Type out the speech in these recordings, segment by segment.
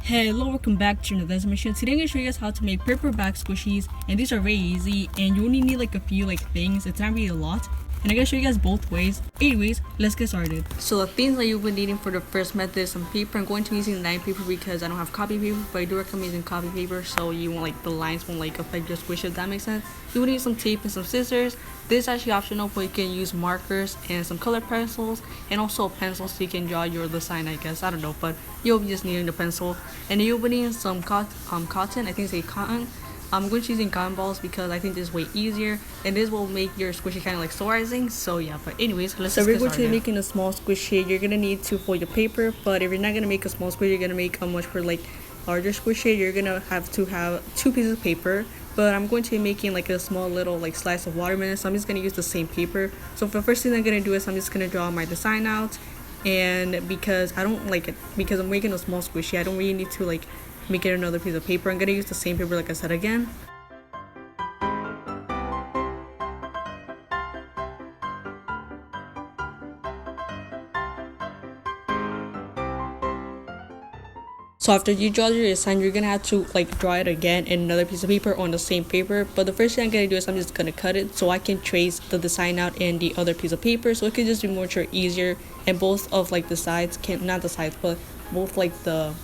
Hello, welcome back to another machine. Today I'm going to show you guys how to make paper bag squishies, and these are very easy and you only need like a few things. It's not really a lot, and I'm going to show you guys both ways. Anyways, let's get started. So the things that you'll be needing for the first method is some paper. I'm going to be using line paper because I don't have copy paper, but I do recommend using copy paper so you won't the lines won't affect your squish, if that makes sense. You will need some tape and some scissors. This is actually optional, but you can use markers and some color pencils and also a pencil so you can draw your design, I guess. I don't know, but you'll be just needing the pencil. And you'll be needing some cotton, I think it's cotton. I'm going to be using cotton balls because I think this is way easier and this will make your squishy kind of solarizing. So yeah, but anyways, let's we're going to be making a small squishy. You're gonna need to fold your paper, but if you're not gonna make a small squishy, you're gonna make a much larger squishy. You're gonna have to have 2 pieces of paper, but I'm going to be making a small little slice of watermelon, so I'm just gonna use the same paper. So for the first thing I'm gonna do is I'm just gonna draw my design out, and because I don't like it, because I'm making a small squishy, I don't really need to make it another piece of paper. I'm gonna use the same paper like I said again. So after you draw your design, you're gonna have to draw it again in another piece of paper on the same paper. But the first thing I'm gonna do is I'm just gonna cut it so I can trace the design out in the other piece of paper, so it can just be much easier. And both of the sides can, not the sides, but both the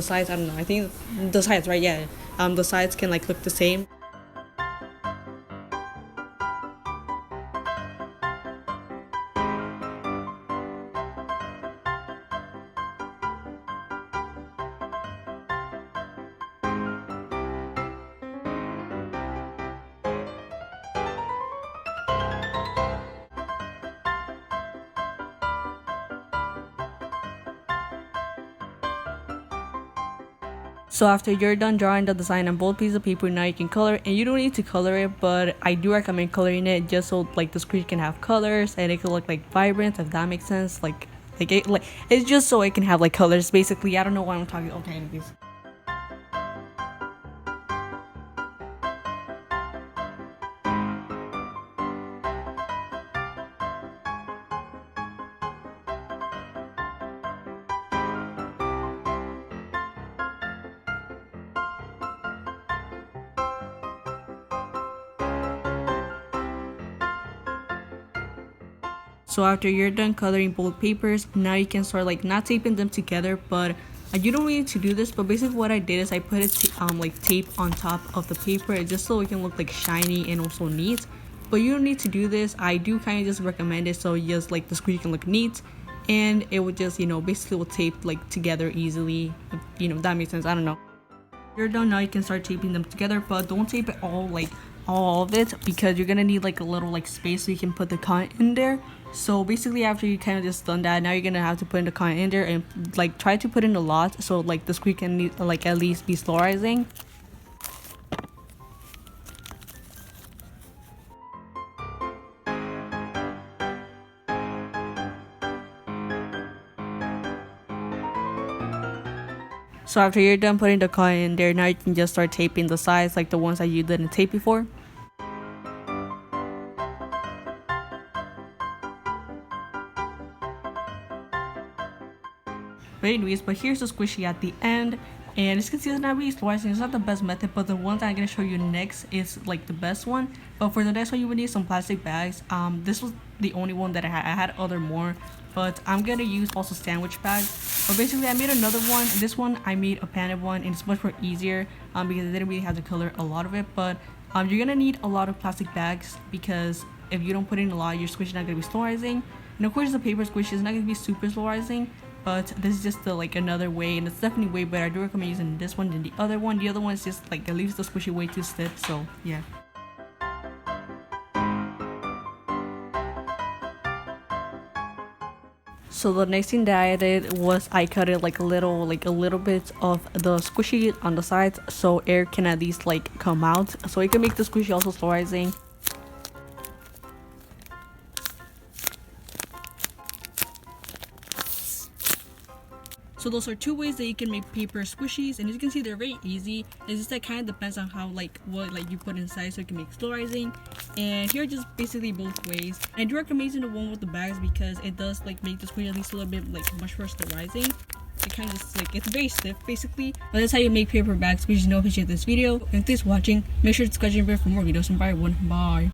sides, I don't know, I think the sides, right? Yeah, the sides can look the same. So after you're done drawing the design on both pieces of paper, now you can color, and you don't need to color it, but I do recommend coloring it just so the screen can have colors and it can look vibrant, if that makes sense. It's just so it can have colors. Basically, I don't know why I'm talking. Okay, anyways. So after you're done coloring both papers, now you can start not taping them together, but you don't really need to do this. But basically what I did is I put tape on top of the paper just so it can look shiny and also neat. But you don't need to do this. I do kind of just recommend it so just the screen can look neat, and it would just basically will tape together easily, if that makes sense. I don't know. You're done now, you can start taping them together, but don't tape it all of it, because you're gonna need a little space so you can put the cotton in there. So basically after you kind of just done that, now you're gonna have to put in the cotton in there and try to put in a lot so the screen can need at least be solarizing. So after you're done putting the cotton in there, now you can just start taping the sides the ones that you didn't tape before. But anyways, here's the squishy at the end, and as you can see, it's not really slicing. It's not the best method, but the one that I'm gonna show you next is the best one. But for the next one, you would need some plastic bags. This was the only one that I had other more, but I'm gonna use also sandwich bags. But basically I made another one. This one I made a padded one, and it's much more easier because I didn't really have to color a lot of it. But you're gonna need a lot of plastic bags, because if you don't put in a lot, your squish is not gonna be solarizing. And of course the paper squish is not gonna be super solarizing, but this is just another way, and it's definitely way better. I do recommend using this one than the other one. The other one is just it leaves the squishy way too stiff, so yeah. So the next thing that I did was I cut it a little bit of the squishy on the sides so air can at least come out, so it can make the squishy also solarizing. So those are 2 ways that you can make paper squishies, and as you can see, they're very easy. It's just kind of depends on how what you put inside, so it can make solarizing. And here are just basically both ways. I do recommend using the one with the bags because it does make the squishy at least a little bit much more solarizing. it kind of just like, it's very stiff basically. But that's how you make paper bag squishies. If you know, appreciate this video. And thanks for watching. Make sure to subscribe for more videos, and bye everyone. Bye.